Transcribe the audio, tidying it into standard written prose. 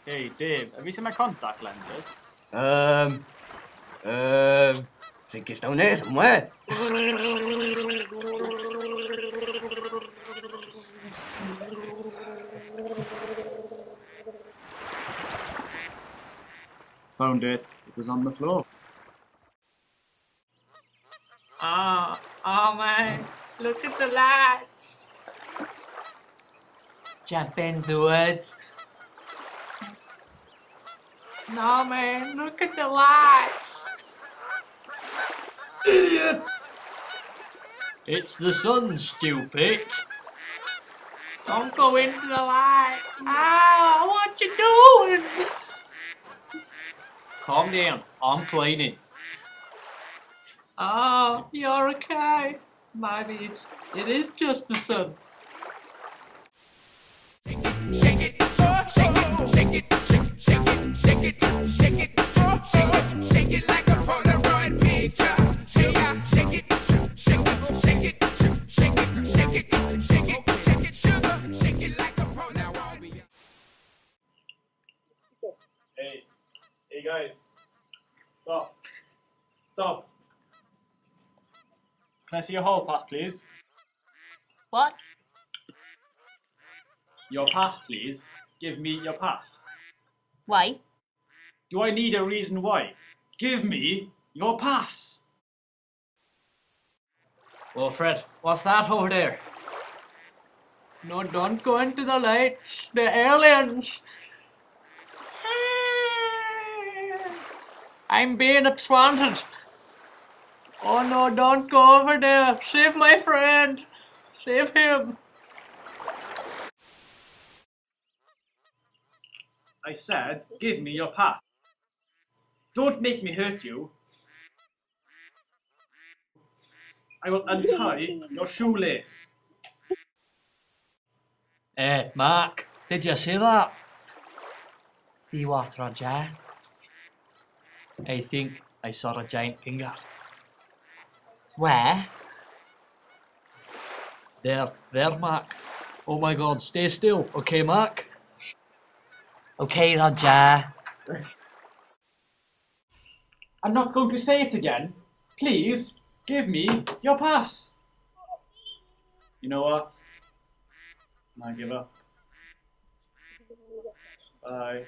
Hey, Dave, have you seen my contact lenses? Um, think it's down there somewhere. Found it. It was on the floor. Oh man, look at the lights. Jump in the woods. No man, look at the lights. Idiot! It's the sun, stupid. Don't go into the light. Ah, what you doing? Calm down, I'm cleaning. Oh, you're okay. Maybe it is just the sun. Shake it, oh, shake it, shake it, shake it, shake it, shake it, oh, shake it like a Polaroid picture. Shake it, shake it, shake it, shake it, shake it, shake it, shake it, sugar, shake it like a Polaroid. Hey guys, stop. Stop. Can I see your hall pass, please? What? Your pass, please. Give me your pass. Why? Do I need a reason why? Give me your pass. Well, Fred, what's that over there? No, don't go into the lights. The aliens. I'm being absconded. Oh no, don't go over there. Save my friend. Save him. I said, give me your pass. Don't make me hurt you. I will untie your shoelace. Hey, Mark, did you see that? See what, Roger? I think I saw a giant finger. Where? There, Mark. Oh my god, stay still, okay, Mark? Okay, Roger. I'm not going to say it again. Please, give me your pass. You know what? I give up. Bye.